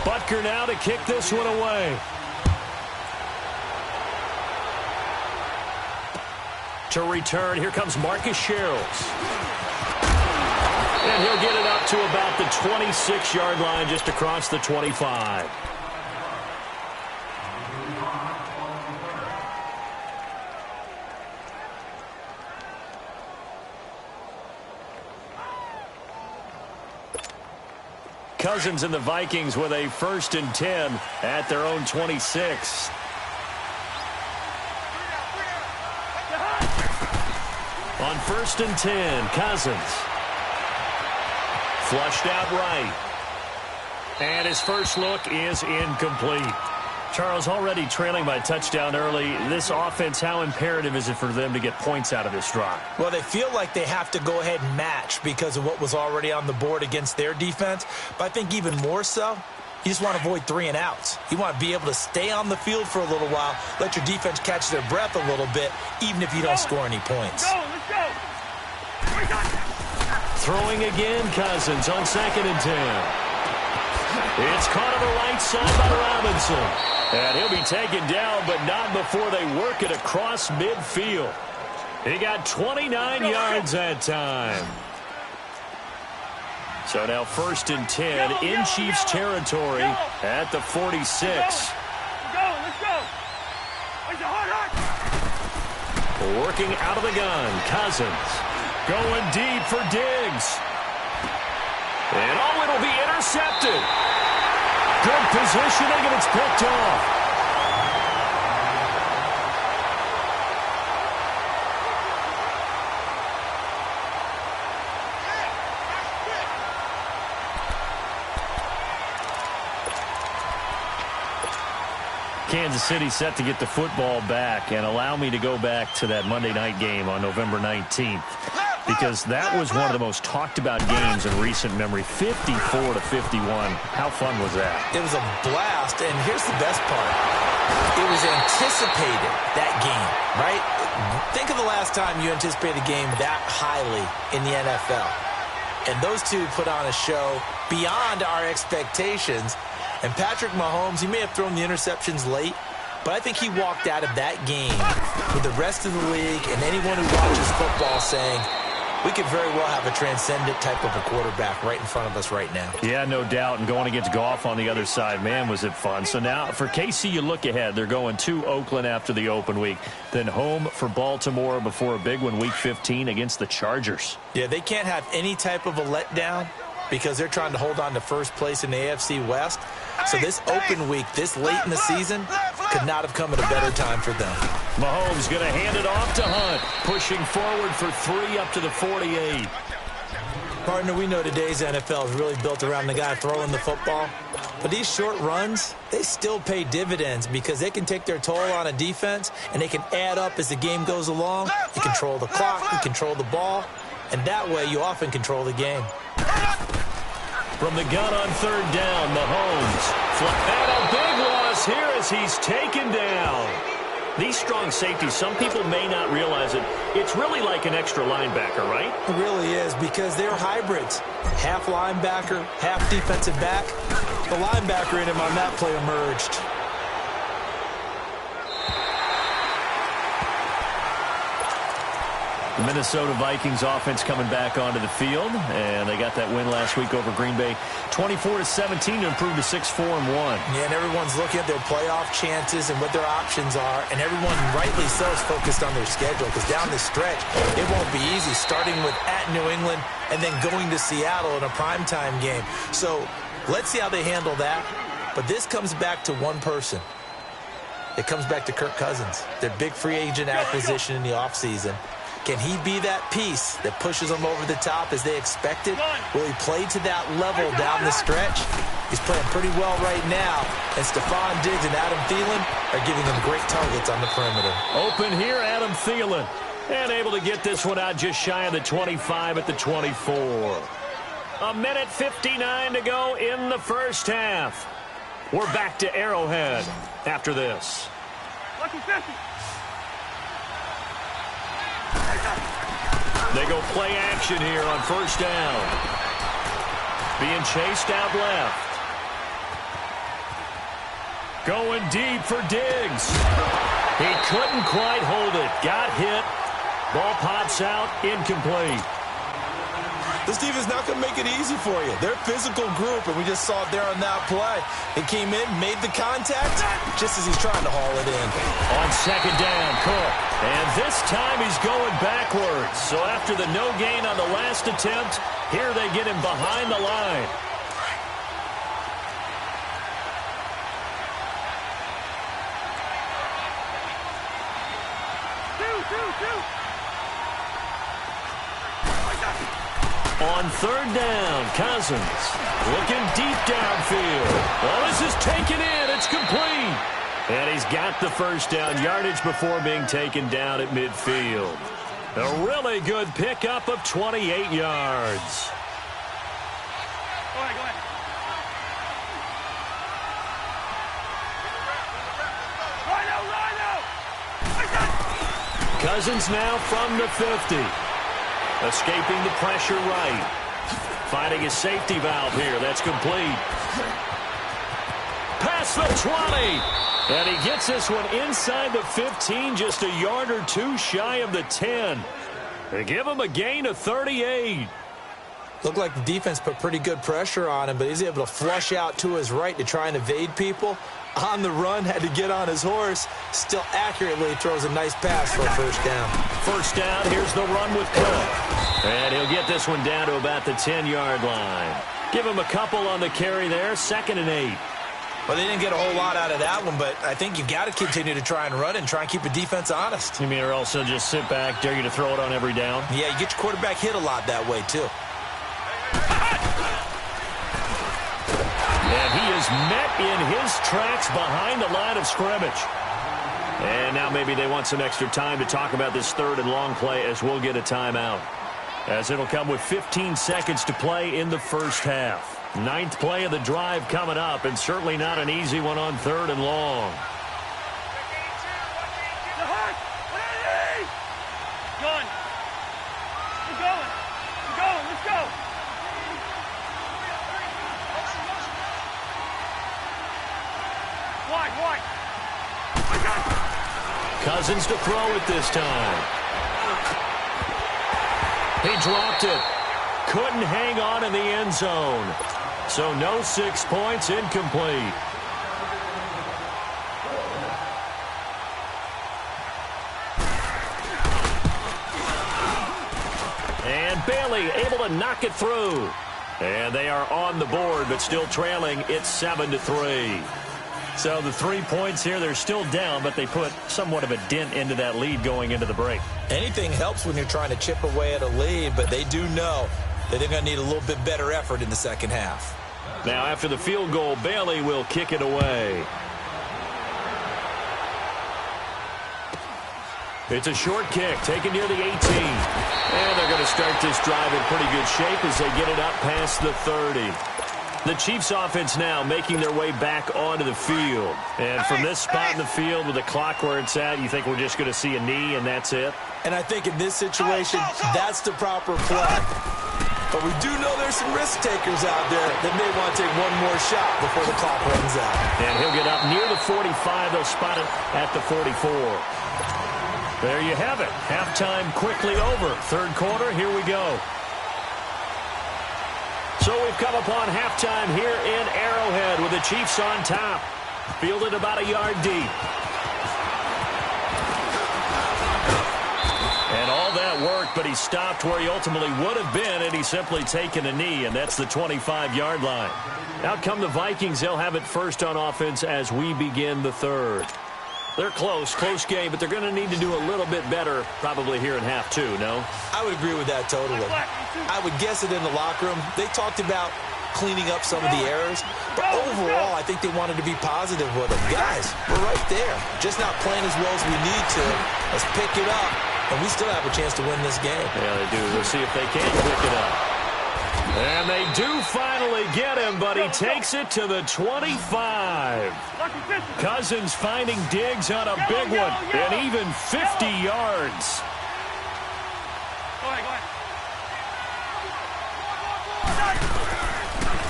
Butker now to kick this one away. To return, here comes Marcus Sherrills. And he'll get it up to about the 26-yard line, just across the 25. Cousins and the Vikings with a 1st and 10 at their own 26. On 1st and 10, Cousins. Flushed out right. And his first look is incomplete. Charles, already trailing by a touchdown early. This offense, how imperative is it for them to get points out of this drive? Well, they feel like they have to go ahead and match because of what was already on the board against their defense. But I think even more so, you just want to avoid 3 and outs. You want to be able to stay on the field for a little while, let your defense catch their breath a little bit, even if you don't score any points. Let's go. Throwing again, Cousins on 2nd and 10. It's caught on the right side by Robinson. And he'll be taken down, but not before they work it across midfield. He got 29 yards that time. So now 1st and 10 in Chiefs territory at the 46. Let's go. Working out of the gun, Cousins. Going deep for Diggs. And it'll be intercepted. Good positioning, and it's picked off. Kansas City set to get the football back, and allow me to go back to that Monday night game on November 19th. Because that was one of the most talked about games in recent memory, 54-51. How fun was that? It was a blast, and here's the best part. It was anticipated, that game, right? Think of the last time you anticipated a game that highly in the NFL. And those two put on a show beyond our expectations. And Patrick Mahomes, he may have thrown the interceptions late, but I think he walked out of that game with the rest of the league and anyone who watches football saying, we could very well have a transcendent type of a quarterback right in front of us right now. Yeah, no doubt. And going against Goff on the other side, man, was it fun. So now for KC, you look ahead. They're going to Oakland after the open week. Then home for Baltimore before a big one, Week 15 against the Chargers. Yeah, they can't have any type of a letdown because they're trying to hold on to first place in the AFC West. So this open week, this late in the season, could not have come at a better time for them. Mahomes going to hand it off to Hunt, pushing forward for 3 up to the 48. Partner, we know today's NFL is really built around the guy throwing the football. But these short runs, they still pay dividends because they can take their toll on a defense and they can add up as the game goes along. You control the clock, you control the ball, and that way you often control the game. From the gun on 3rd down, Mahomes. And a big loss here as he's taken down. These strong safeties, some people may not realize it. It's really like an extra linebacker, right? It really is because they're hybrids. Half linebacker, half defensive back. The linebacker in him on that play emerged. The Minnesota Vikings offense coming back onto the field, and they got that win last week over Green Bay, 24-17 to improve to 6-4-1. Yeah, and everyone's looking at their playoff chances and what their options are, and everyone, rightly so, is focused on their schedule because down the stretch, it won't be easy, starting with at New England and then going to Seattle in a primetime game. So let's see how they handle that. But this comes back to one person. It comes back to Kirk Cousins, their big free agent acquisition in the offseason. Can he be that piece that pushes them over the top as they expected? Will he play to that level down the stretch? He's playing pretty well right now, and Stephon Diggs and Adam Thielen are giving him great targets on the perimeter. Open here, Adam Thielen, and able to get this one out just shy of the 25 at the 24. 1:59 to go in the first half. We're back to Arrowhead after this. They go play action here on 1st down. Being chased out left. Going deep for Diggs. He couldn't quite hold it. Got hit. Ball pops out. Incomplete. This defense not going to make it easy for you. They're a physical group, and we just saw it there on that play. He came in, made the contact, just as he's trying to haul it in. On second down, Cook. And this time he's going backwards. So after the no gain on the last attempt, here they get him behind the line. On third down, Cousins looking deep downfield. Well, this is taken in. It's complete. And he's got the first down yardage before being taken down at midfield. A really good pickup of 28 yards. Go ahead, go ahead. Cousins now from the 50. Escaping the pressure right. Finding his safety valve here. That's complete. Past the 20. And he gets this one inside the 15, just a yard or two shy of the 10. They give him a gain of 38. Looked like the defense put pretty good pressure on him, but he's able to flush out to his right to try and evade people. On the run, had to get on his horse. Still accurately throws a nice pass for a first down. First down, here's the run with Cook. And he'll get this one down to about the 10-yard line. Give him a couple on the carry there, 2nd and 8. Well, they didn't get a whole lot out of that one, but I think you've got to continue to try and run and try and keep the defense honest. You mean or also just sit back, dare you to throw it on every down? Yeah, you get your quarterback hit a lot that way, too. And he is met in his tracks behind the line of scrimmage. And now maybe they want some extra time to talk about this third and long play as we'll get a timeout. As it'll come with 15 seconds to play in the first half. 9th play of the drive coming up, and certainly not an easy one on 3rd and long. Gun. Keep going. Keep going. Let's go. Wide. Cousins to throw it this time. He dropped it. Couldn't hang on in the end zone. So no 6 points, incomplete. And Bailey able to knock it through. And they are on the board, but still trailing. It's 7-3. So the 3 points here, they're still down, but they put somewhat of a dent into that lead going into the break. Anything helps when you're trying to chip away at a lead, but they do know that they're going to need a little bit better effort in the second half. Now after the field goal, Bailey will kick it away. It's a short kick taken near the 18. And they're going to start this drive in pretty good shape as they get it up past the 30. The Chiefs offense now making their way back onto the field. And from this spot in the field with the clock where it's at, you think we're just going to see a knee and that's it? And I think in this situation, that's the proper play. But we do know there's some risk takers out there that may want to take one more shot before the clock runs out. And he'll get up near the 45. They'll spot it at the 44. There you have it. Halftime quickly over. Third quarter, here we go. So we've come upon halftime here in Arrowhead with the Chiefs on top. Fielded about a yard deep. And all that worked, but he stopped where he ultimately would have been, and he's simply taken a knee, and that's the 25-yard line. Out come the Vikings. They'll have it first on offense as we begin the third. They're close game, but they're going to need to do a little bit better probably here in half two, no? I would agree with that totally. I would guess it in the locker room. They talked about cleaning up some of the errors, but overall I think they wanted to be positive with them. Guys, we're right there. Just not playing as well as we need to. Let's pick it up, and we still have a chance to win this game. Yeah, they do. We'll see if they can pick it up. And they do finally get him, but he takes it to the 25. Cousins finding Diggs on a big one, and even 50 yards. Go ahead.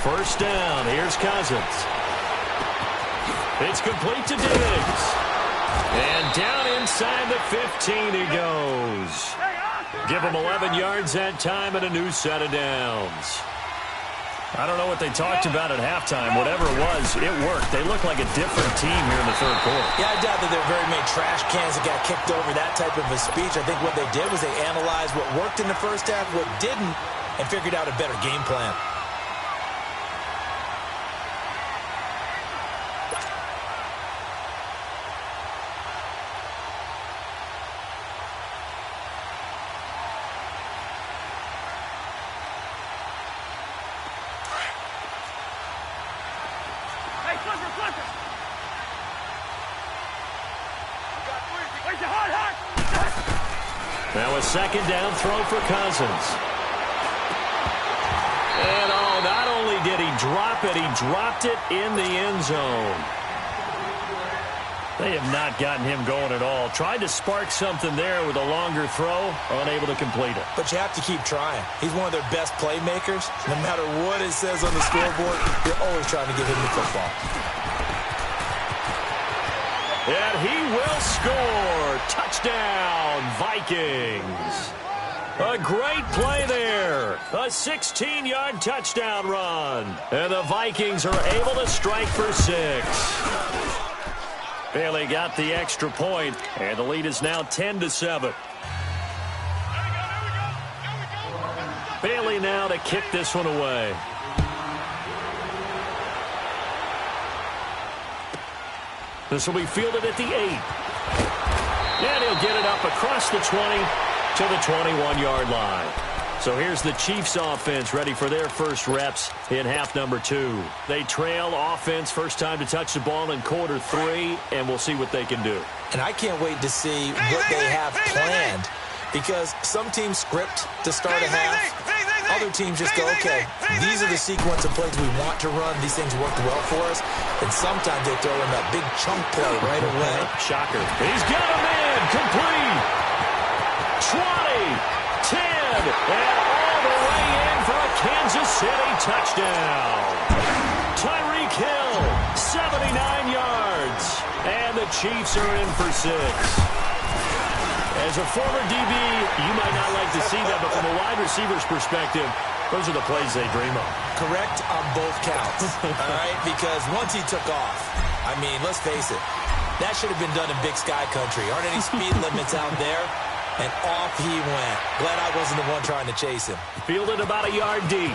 First down, here's Cousins. It's complete to Diggs. And down inside the 15 he goes. Give him 11 yards that time and a new set of downs. I don't know what they talked about at halftime. Whatever it was, it worked. They look like a different team here in the third quarter. Yeah, I doubt that there are very many trash cans that got kicked over that type of a speech. I think what they did was they analyzed what worked in the first half, what didn't, and figured out a better game plan. Now a second down throw for Cousins. And not only did he drop it, he dropped it in the end zone. They have not gotten him going at all. Tried to spark something there with a longer throw, unable to complete it. But you have to keep trying. He's one of their best playmakers. No matter what it says on the scoreboard, you're always trying to get him the football. And he will score. Touchdown, Vikings. A great play there. A 16-yard touchdown run. And the Vikings are able to strike for 6. Bailey got the extra point, and the lead is now 10-7. Bailey now to kick this one away. This will be fielded at the 8. And he'll get it up across the 20 to the 21-yard line. So here's the Chiefs offense ready for their first reps in half number 2. They trail offense first time to touch the ball in quarter 3, and we'll see what they can do. And I can't wait to see what they have planned, because some teams script to start a half. Other teams just go, okay, these are the sequence of plays we want to run. These things worked well for us. And sometimes they throw in that big chunk play right away. Shocker. He's got him in. Complete. 20, 10, and all the way in for a Kansas City touchdown. Tyreek Hill, 79 yards. And the Chiefs are in for 6. As a former DB, you might not like to see that, but from a wide receiver's perspective, those are the plays they dream of. Correct on both counts, all right? Because once he took off, I mean, let's face it, that should have been done in Big Sky Country. Aren't any speed limits out there? And off he went. Glad I wasn't the one trying to chase him. Fielded about a yard deep.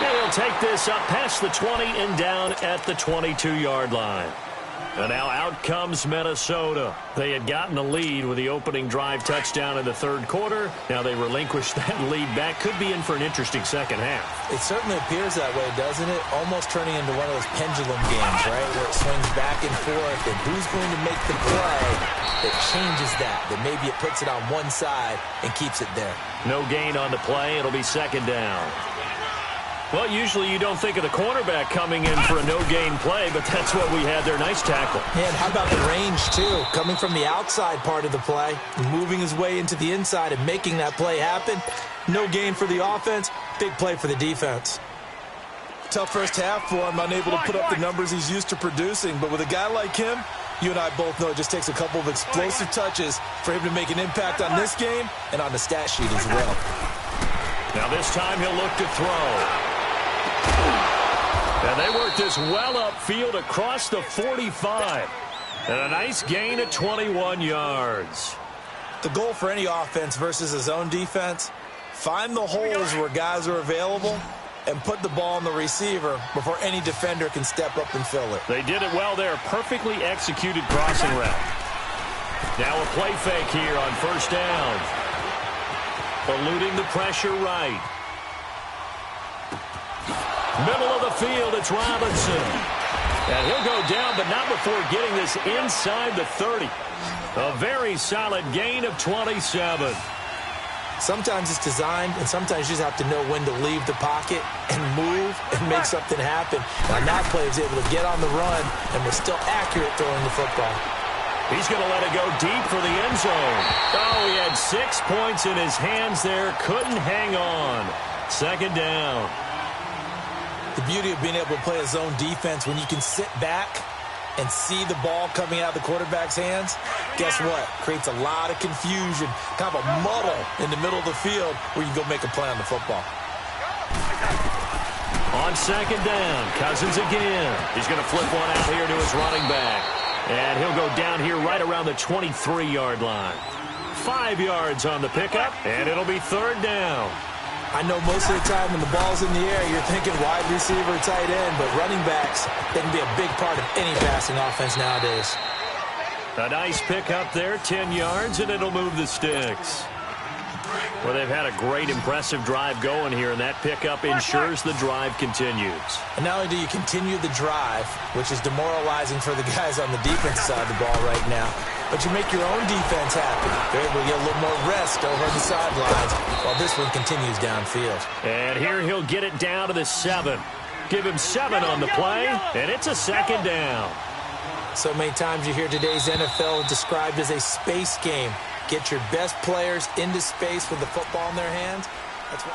And he'll take this up past the 20 and down at the 22-yard line. And now out comes Minnesota. They had gotten the lead with the opening drive touchdown in the third quarter. Now they relinquished that lead back. Could be in for an interesting second half. It certainly appears that way, doesn't it? Almost turning into one of those pendulum games, right? Where it swings back and forth. And who's going to make the play that changes that? That maybe it puts it on one side and keeps it there. No gain on the play. It'll be second down. Well, usually you don't think of the cornerback coming in for a no-gain play, but that's what we had there. Nice tackle. And how about the range, too? Coming from the outside part of the play, moving his way into the inside and making that play happen. No gain for the offense, big play for the defense. Tough first half for him, unable to put up the numbers he's used to producing. But with a guy like him, you and I both know it just takes a couple of explosive touches for him to make an impact on this game and on the stat sheet as well. Now this time he'll look to throw. And they work this well upfield across the 45. And a nice gain of 21 yards. The goal for any offense versus his own defense, find the holes where guys are available and put the ball on the receiver before any defender can step up and fill it. They did it well there. Perfectly executed crossing route. Now a play fake here on first down. Eluding the pressure right. Middle of the field, it's Robinson. And he'll go down, but not before getting this inside the 30. A very solid gain of 27. Sometimes it's designed, and sometimes you just have to know when to leave the pocket and move and make something happen. And that play was able to get on the run and was still accurate throwing the football. He's going to let it go deep for the end zone. Oh, he had 6 points in his hands there. Couldn't hang on. Second down. The beauty of being able to play a zone defense when you can sit back and see the ball coming out of the quarterback's hands. Guess what? Creates a lot of confusion, kind of a muddle in the middle of the field where you can go make a play on the football. On second down, Cousins again. He's going to flip one out here to his running back. And he'll go down here right around the 23-yard line. 5 yards on the pickup, and it'll be third down. I know most of the time when the ball's in the air, you're thinking wide receiver, tight end, but running backs, they can be a big part of any passing offense nowadays. A nice pickup there, 10 yards, and it'll move the sticks. Well, they've had a great, impressive drive going here, and that pickup ensures the drive continues. And not only do you continue the drive, which is demoralizing for the guys on the defense side of the ball right now, but you make your own defense happy. They're able to get a little more rest over on the sidelines while this one continues downfield. And here he'll get it down to the 7. Give him 7 on the play, and it's a second down. So many times you hear today's NFL described as a space game. Get your best players into space with the football in their hands. That's why.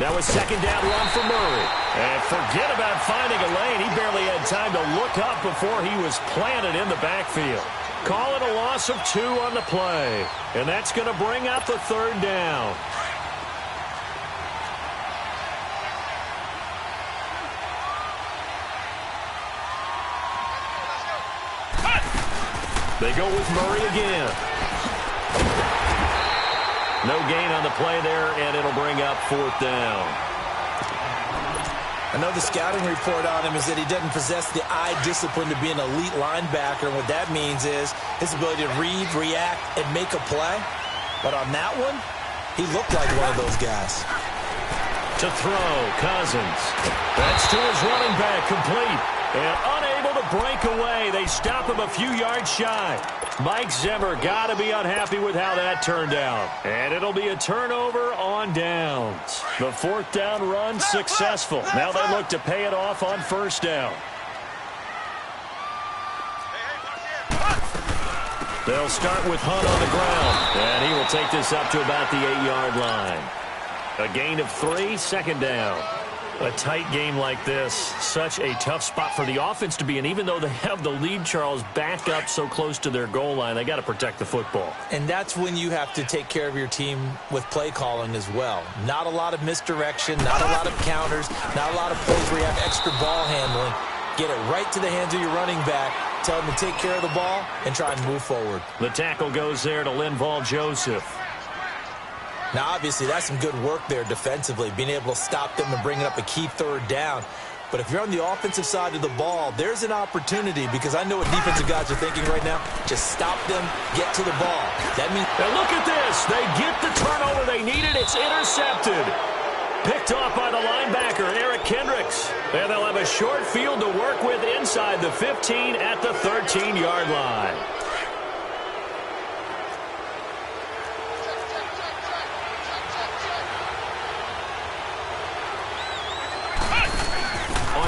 That was second down run for Murray. And forget about finding a lane. He barely had time to look up before he was planted in the backfield. Call it a loss of 2 on the play. And that's going to bring up the third down. They go with Murray again. No gain on the play there, and it'll bring up fourth down. I know the scouting report on him is that he doesn't possess the eye discipline to be an elite linebacker. And what that means is his ability to read, react, and make a play. But on that one, he looked like one of those guys. To throw, Cousins. That's to his running back, complete. And unable to break away. They stop him a few yards shy. Mike Zimmer got to be unhappy with how that turned out. And it'll be a turnover on downs. The fourth down run successful. Now they look to pay it off on first down. They'll start with Hunt on the ground. And he will take this up to about the 8-yard line. A gain of 3, second down. A tight game like this, such a tough spot for the offense to be in. Even though they have the lead, Charles, back up so close to their goal line, they got to protect the football. And that's when you have to take care of your team with play calling as well. Not a lot of misdirection, not a lot of counters, not a lot of plays where you have extra ball handling. Get it right to the hands of your running back, tell him to take care of the ball, and try and move forward. The tackle goes there to Linval Joseph. Now, obviously, that's some good work there defensively, being able to stop them and bringing up a key third down. But if you're on the offensive side of the ball, there's an opportunity, because I know what defensive guys are thinking right now. Just stop them, get to the ball. That means. And look at this. They get the turnover they needed. It's intercepted. Picked off by the linebacker, Eric Kendricks. And they'll have a short field to work with inside the 15 at the 13-yard line.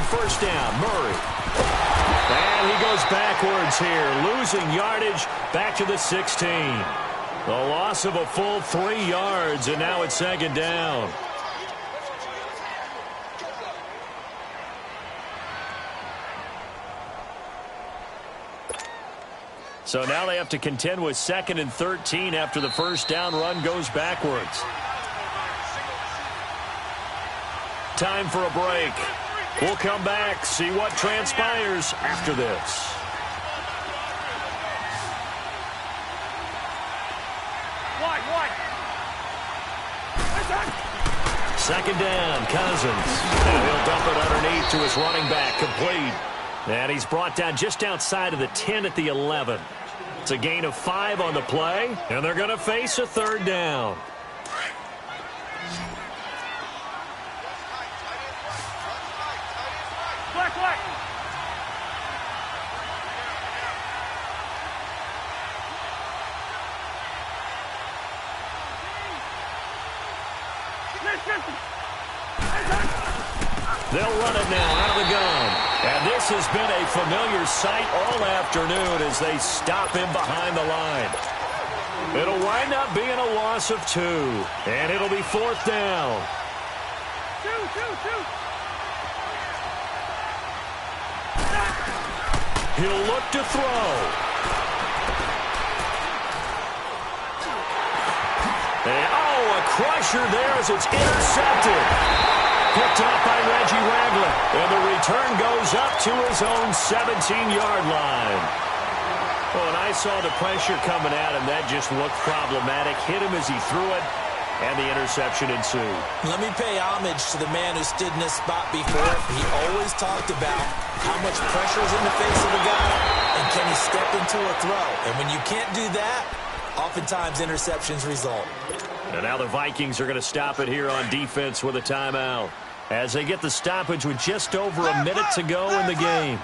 First down, Murray. And he goes backwards here, losing yardage back to the 16. The loss of a full 3 yards, and now it's second down. So now they have to contend with 2nd and 13 after the first down run goes backwards. Time for a break. We'll come back, see what transpires after this. Second down, Cousins. And he'll dump it underneath to his running back, complete. And he's brought down just outside of the 10 at the 11. It's a gain of 5 on the play, and they're going to face a third down. They'll run it now out of the gun. And this has been a familiar sight all afternoon as they stop him behind the line. It'll wind up being a loss of 2. And it'll be 4th down. He'll look to throw. And, a crusher there as it's intercepted. Picked off by Reggie Ragland. And the return goes up to his own 17-yard line. Well, and I saw the pressure coming at him. That just looked problematic. Hit him as he threw it, and the interception ensued. Let me pay homage to the man who stood in this spot before. He always talked about how much pressure is in the face of a guy, and can he step into a throw. And when you can't do that, oftentimes interceptions result. And now the Vikings are going to stop it here on defense with a timeout as they get the stoppage with just over a minute to go in the game.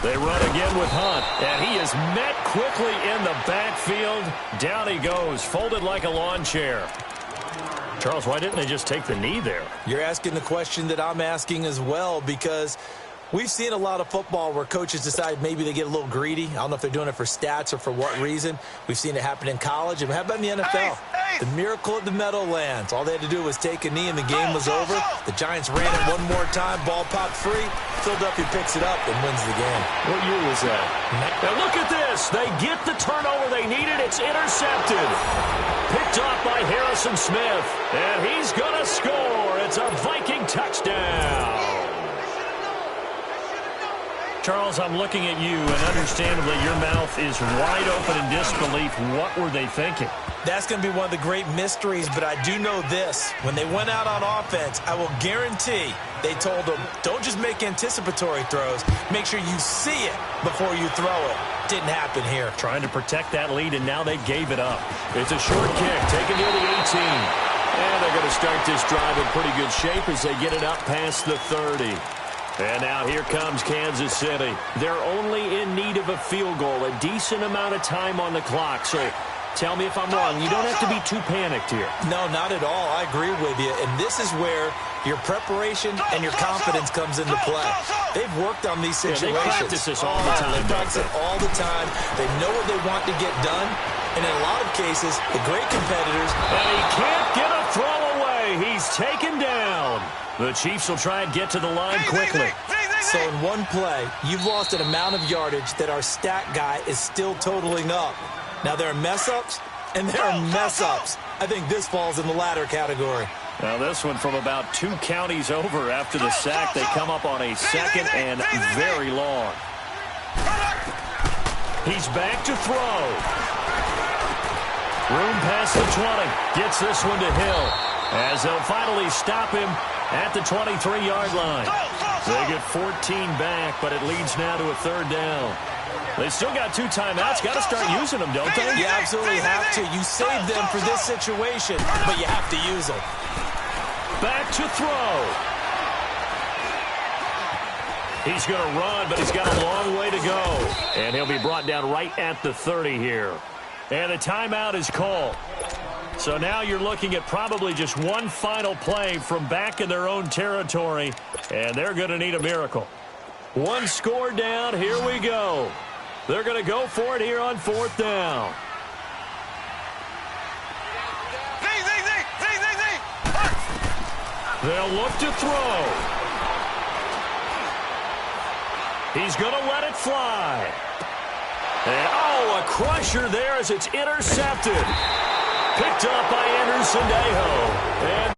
They run again with Hunt, and he is met quickly in the backfield. Down he goes, folded like a lawn chair. Charles, why didn't they just take the knee there? You're asking the question that I'm asking as well, because we've seen a lot of football where coaches decide maybe they get a little greedy. I don't know if they're doing it for stats or for what reason. We've seen it happen in college. And how about in the NFL? The miracle at the Meadowlands. All they had to do was take a knee and the game was over. The Giants ran it one more time. Ball popped free. Philadelphia picks it up and wins the game. What year was that? Now look at this. They get the turnover they needed. It's intercepted. Picked off by Harrison Smith. And he's going to score. It's a Viking touchdown. Charles, I'm looking at you, and understandably, your mouth is wide open in disbelief. What were they thinking? That's going to be one of the great mysteries, but I do know this. When they went out on offense, I will guarantee they told them, don't just make anticipatory throws. Make sure you see it before you throw it. Didn't happen here. Trying to protect that lead, and now they gave it up. It's a short kick, taken near the 18. And they're going to start this drive in pretty good shape as they get it up past the 30. And now here comes Kansas City. They're only in need of a field goal, a decent amount of time on the clock. So tell me if I'm wrong. You don't have to be too panicked here. No, not at all. I agree with you. And this is where your preparation and your confidence comes into play. They've worked on these situations. They practice this all the time. They practice it all the time. They know what they want to get done. And in a lot of cases, the great competitors. And he can't get a throw away. He's taken down. The Chiefs will try and get to the line quickly. So in one play, you've lost an amount of yardage that our stat guy is still totaling up. Now, there are mess-ups, and there are mess-ups. I think this falls in the latter category. Now, this one from about 2 counties over after the sack. They come up on a second and very long. He's back to throw. Room past the 20. Gets this one to Hill as they'll finally stop him at the 23-yard line. They get 14 back, but it leads now to a 3rd down. They still got 2 timeouts. Got to start using them, don't they? You absolutely have to. You save them for this situation, but you have to use them. Back to throw. He's going to run, but he's got a long way to go. And he'll be brought down right at the 30 here. And a timeout is called. So now you're looking at probably just one final play from back in their own territory, and they're going to need a miracle. 1 score down. Here we go. They're going to go for it here on 4th down. They'll look to throw. He's going to let it fly. And, a crusher there as it's intercepted. Picked up by Anderson Dejo. And